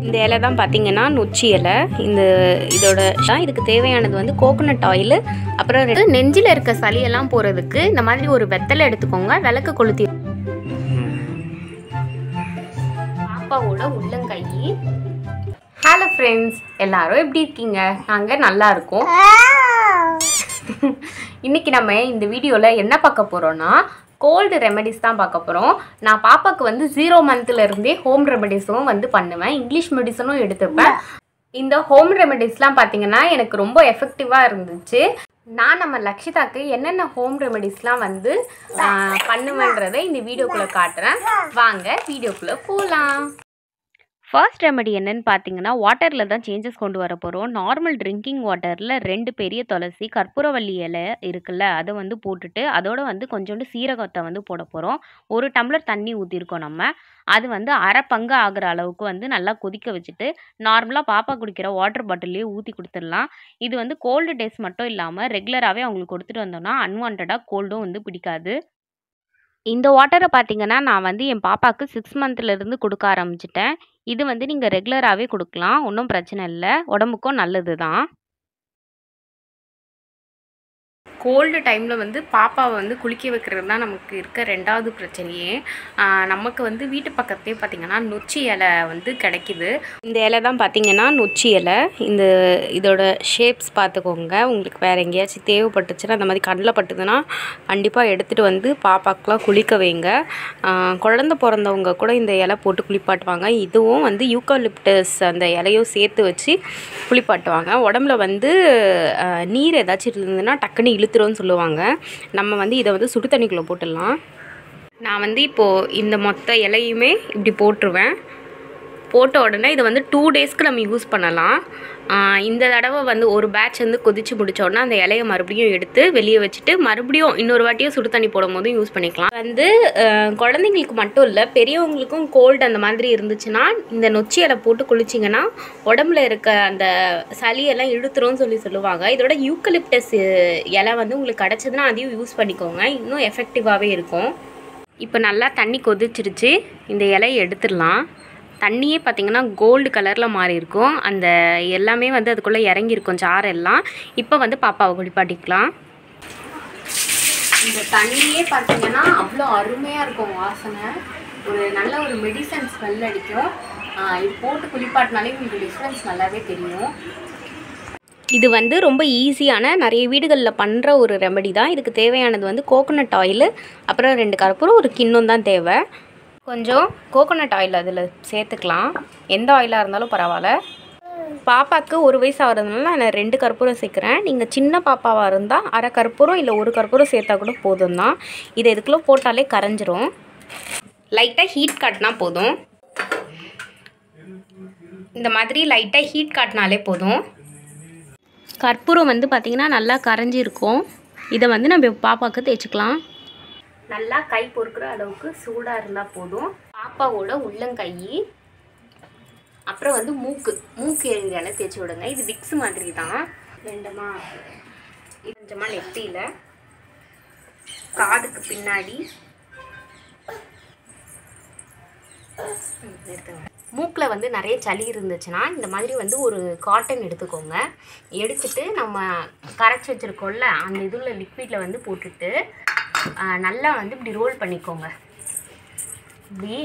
இந்த இலை தான் பார்த்தீங்கன்னா நொச்சி இலை. இதுக்கு தேவையானது வந்து கோகோனட் ஆயில், அப்புறம் நெஞ்சில் இருக்க சளியெல்லாம் போகிறதுக்கு இந்த மாதிரி ஒரு வெத்தலை எடுத்துக்கோங்க. விளக்கு கொளுத்தி பாப்பாவோட உள்ளங்கை. ஹலோ ஃப்ரெண்ட்ஸ், எல்லாரும் எப்படி இருக்கீங்க? நாங்கள் நல்லா இருக்கோம். இன்னைக்கு நம்ம இந்த வீடியோவில் என்ன பார்க்க போகிறோன்னா கோல்டு ரெமெடிஸ் தான் பார்க்க போகிறோம். நான் பாப்பாவுக்கு வந்து 0 மந்த்லேருந்தே ஹோம் ரெமெடிஸும் வந்து பண்ணுவேன், இங்கிலீஷ் மெடிசனும் எடுத்துப்பேன். இந்த ஹோம் ரெமெடிஸ்லாம் பார்த்தீங்கன்னா எனக்கு ரொம்ப எஃபெக்டிவாக இருந்துச்சு. நான் நம்ம லக்ஷிதாக்கு என்னென்ன ஹோம் ரெமெடிஸ்லாம் வந்து பண்ணுவேன்றதை இந்த வீடியோக்குள்ளே காட்டுறேன். வாங்க வீடியோக்குள்ளே போகலாம். ஃபர்ஸ்ட் ரெமெடி என்னன்னு பார்த்தீங்கன்னா, வாட்டரில் தான் சேஞ்சஸ் கொண்டு வர போகிறோம். நார்மல் ட்ரிங்கிங் வாட்டரில் 2 பெரிய துளசி, கற்பூரவள்ளி இலை இருக்குல்ல, அதை வந்து போட்டுட்டு அதோட வந்து கொஞ்சோண்டு சீரகத்தை வந்து போட போகிறோம். 1 டம்ளர் தண்ணி ஊற்றிருக்கோம் நம்ம. அது வந்து அரை பங்கு ஆகிற அளவுக்கு வந்து நல்லா கொதிக்க வச்சுட்டு நார்மலாக பாப்பா குடிக்கிற வாட்டர் பாட்டிலே ஊற்றி கொடுத்துடலாம். இது வந்து கோல்டு டேஸ் மட்டும் இல்லாமல் ரெகுலராகவே அவங்களுக்கு கொடுத்துட்டு வந்தோம்னா அன்வான்டாக கோல்டும் வந்து பிடிக்காது. இந்த வாட்டரை பார்த்தீங்கன்னா நான் வந்து என் பாப்பாவுக்கு 6 மந்த்லேருந்து கொடுக்க ஆரம்பிச்சிட்டேன். இது வந்து நீங்கள் ரெகுலராகவே கொடுக்கலாம், ஒன்றும் பிரச்சனை இல்லை, உடம்புக்கும் நல்லது தான். கோல்டு டைமில் வந்து பாப்பாவை வந்து குளிக்க வைக்கிறது தான் நமக்கு இருக்க 2வது பிரச்சனையே. நமக்கு வந்து வீட்டு பக்கத்துலேயே பார்த்திங்கன்னா நொச்சி இலை வந்து கிடைக்கிது. இந்த இலை தான் பார்த்திங்கன்னா நொச்சி இலை. இதோட ஷேப்ஸ் பார்த்துக்கோங்க. உங்களுக்கு வேறு எங்கேயாச்சும் தேவைப்பட்டுச்சுன்னா அந்த மாதிரி கண்ணில் பட்டுதுன்னா கண்டிப்பாக எடுத்துகிட்டு வந்து பாப்பாக்கெலாம் குளிக்க வைங்க. குழந்த பிறந்தவங்க கூட இந்த இலை போட்டு குளிப்பாட்டுவாங்க. இதுவும் வந்து யூக்கலிப்டஸ் அந்த இலையும் சேர்த்து வச்சு குளிப்பாட்டுவாங்க. உடம்புல வந்து நீர் ஏதாச்சும் இருந்ததுன்னா டக்குன்னு இழுத்துரும்னு சொல்லுவாங்க. நம்ம வந்து இதை வந்து சுடு தண்ணிக்குள்ளே போட்டுடலாம். நான் வந்து இப்போது இந்த மொத்த இலையுமே இப்படி போட்டுருவேன். போட்ட உடனே இதை வந்து 2 டேஸ்க்கு நம்ம யூஸ் பண்ணலாம். இந்த தடவை வந்து ஒரு பேட்ச் வந்து கொதித்து முடித்தோடனே அந்த இலையை மறுபடியும் எடுத்து வெளியே வச்சுட்டு மறுபடியும் இன்னொரு வாட்டியும் சுடு தண்ணி போடும் போதும் யூஸ் பண்ணிக்கலாம். வந்து குழந்தைங்களுக்கு மட்டும் இல்லை, பெரியவங்களுக்கும் கோல்டு அந்த மாதிரி இருந்துச்சுன்னா இந்த நொச்சி இலை போட்டு குளிச்சிங்கன்னா உடம்புல இருக்க அந்த சளியெல்லாம் இழுத்துரும்னு சொல்லுவாங்க. இதோட யூக்கலிப்டஸ் இலை வந்து உங்களுக்கு கிடச்சதுன்னா அதையும் யூஸ் பண்ணிக்கோங்க, இன்னும் எஃபெக்டிவாகவே இருக்கும். இப்போ நல்லா தண்ணி கொதிச்சிருச்சு, இந்த இலையை எடுத்துடலாம். தண்ணியே பார்த்திங்கன்னா கோல்டு கலரில் மாறி இருக்கும். அந்த எல்லாமே வந்து அதுக்குள்ளே இறங்கியிருக்கும் சாரெல்லாம். இப்போ வந்து பாப்பாவை குளிப்பாட்டிக்கலாம். இந்த தண்ணியே பார்த்திங்கன்னா அவ்வளோ அருமையாக இருக்கும் வாசனை. நல்ல ஒரு மெடிசன் ஸ்மெல் அடிக்கும். இது போட்டு குளிப்பாட்டினாலே உங்களுக்கு டிஃப்ரென்ஸ் நல்லாவே தெரியும். இது வந்து ரொம்ப ஈஸியான நிறைய வீடுகளில் பண்ணுற ஒரு ரெமெடி தான். இதுக்கு தேவையானது வந்து கோகோனட் ஆயில், அப்புறம் 2 கற்பூரம், ஒரு கிண்ணம் தான் தேவை. கொஞ்சம் கோகோனட் ஆயில் அதில் சேர்த்துக்கலாம். எந்த ஆயிலாக இருந்தாலும் பரவாயில்ல. பாப்பாவுக்கு 1 வயசு ஆகிறதுனால நான் 2 கற்பூரம் சேர்க்குறேன். நீங்கள் சின்ன பாப்பாவாக இருந்தால் அரை கற்பூரம் இல்லை 1 கற்பூரம் சேர்த்தா கூட போதும் தான். இதை இதுக்குள்ளே போட்டாலே கரைஞ்சிரும். லைட்டாக ஹீட் காட்டினா போதும். இந்த மாதிரி லைட்டாக ஹீட் காட்டினாலே போதும். கற்பூரம் வந்து பார்த்திங்கன்னா நல்லா கரைஞ்சிருக்கும். இதை வந்து நம்ம பாப்பாவுக்கு தேய்ச்சிக்கலாம். நல்லா கை பொறுக்கிற அளவுக்கு சூடாக இருந்தால் போதும். பாப்பாவோட உள்ளங்கை, அப்புறம் வந்து மூக்கு எரிஞ்சால தேய்ச்சி விடுங்க. இது விக்ஸ் மாதிரி தான். கொஞ்சமாக நெத்தியில், காதுக்கு பின்னாடி, மூக்கில் வந்து நிறைய சளி இருந்துச்சுன்னா இந்த மாதிரி வந்து ஒரு காட்டன் எடுத்துக்கோங்க. எடுத்துட்டு நம்ம கரைச்சி வச்சுருக்கோம்ல அந்த இதில் லிக்விடில் வந்து போட்டுட்டு நல்லா வந்து இப்படி ரோல் பண்ணிக்கோங்க. இப்படி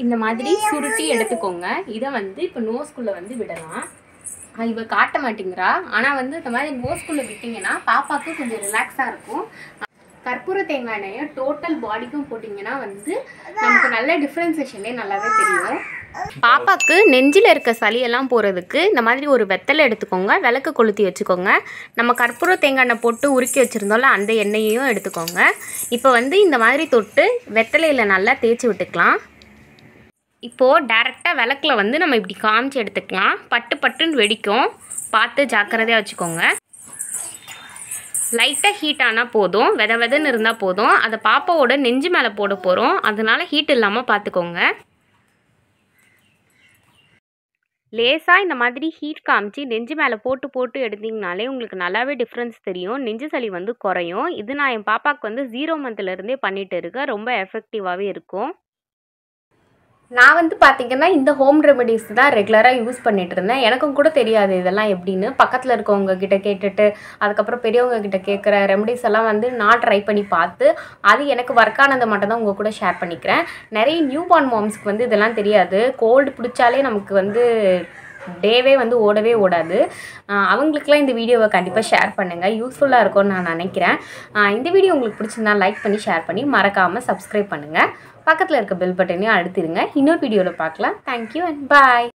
இந்த மாதிரி சுருட்டி எடுத்துக்கோங்க. இதை வந்து இப்போ நோஸ்குள்ளே வந்து விடலாம். இவ காட்ட மாட்டேங்கிறா, ஆனால் வந்து இந்த மாதிரி நோஸ்குள்ளே விட்டிங்கன்னா பாப்பாவுக்கு கொஞ்சம் ரிலாக்ஸாக இருக்கும். கற்பூர தேங்காய் எண்ணெயை டோட்டல் பாடிக்கும் போட்டிங்கன்னா வந்து நமக்கு நல்ல டிஃப்ரென்சேஷனே நல்லாவே தெரியும். பாப்பாவுக்கு நெஞ்சில் இருக்க சளியெல்லாம் போகிறதுக்கு இந்த மாதிரி ஒரு வெத்தலை எடுத்துக்கோங்க. விளக்கு கொளுத்தி வச்சுக்கோங்க. நம்ம கற்பூர தேங்காய் எண்ணெய் போட்டு உருக்கி வச்சுருந்தோம்ல அந்த எண்ணெயையும் எடுத்துக்கோங்க. இப்போ வந்து இந்த மாதிரி தொட்டு வெத்தலையில் நல்லா தேய்ச்சி விட்டுக்கலாம். இப்போது டேரெக்டாக விளக்கில் வந்து நம்ம இப்படி காமிச்சு எடுத்துக்கலாம். பட்டுன்னு வெடிக்கும், பார்த்து ஜாக்கிரதையாக வச்சுக்கோங்க. லைட்டாக ஹீட் ஆனால் போதும், வெதன்னு இருந்தால் போதும். அதை பாப்பாவோட நெஞ்சு மேலே போட போகிறோம், அதனால் ஹீட் இல்லாமல் பார்த்துக்கோங்க. லேசாக இந்த மாதிரி ஹீட் காமிச்சு நெஞ்சு மேலே போட்டு எடுத்திங்கனாலே உங்களுக்கு நல்லாவே டிஃப்ரென்ஸ் தெரியும். நெஞ்சு சளி வந்து குறையும். இது நான் என் பாப்பாவுக்கு வந்து 0 மந்த்லேருந்தே பண்ணிகிட்டு இருக்கேன். ரொம்ப எஃபெக்டிவாகவே இருக்கும். நான் வந்து பார்த்திங்கன்னா இந்த ஹோம் ரெமெடிஸ் தான் ரெகுலராக யூஸ் பண்ணிகிட்டு இருந்தேன். எனக்கும் கூட தெரியாது இதெல்லாம் எப்படின்னு. பக்கத்தில் இருக்கவங்க கிட்ட கேட்டுட்டு அதுக்கப்புறம் பெரியவங்க கிட்ட கேட்குற ரெமெடிஸ் எல்லாம் வந்து நான் ட்ரை பண்ணி பார்த்து அது எனக்கு ஒர்க் ஆனதை மட்டும் தான் உங்கள் கூட ஷேர் பண்ணிக்கிறேன். நிறைய நியூ பார்ன் மாம்ஸ்க்கு வந்து இதெல்லாம் தெரியாது. கோல்டு பிடிச்சாலே நமக்கு வந்து டேவே வந்து ஓடவே ஓடாது. அவங்களுக்குலாம் இந்த வீடியோவை கண்டிப்பாக ஷேர் பண்ணுங்கள். யூஸ்ஃபுல்லாக இருக்கும்னு நான் நினைக்கிறேன். இந்த வீடியோ உங்களுக்கு பிடிச்சிருந்தா லைக் பண்ணி ஷேர் பண்ணி மறக்காமல் சப்ஸ்கிரைப் பண்ணுங்கள். பக்கத்தில் இருக்க பெல் பட்டனையும் அழுத்திடுங்க. இன்னொரு வீடியோவில் பார்க்கலாம். Thank you and bye.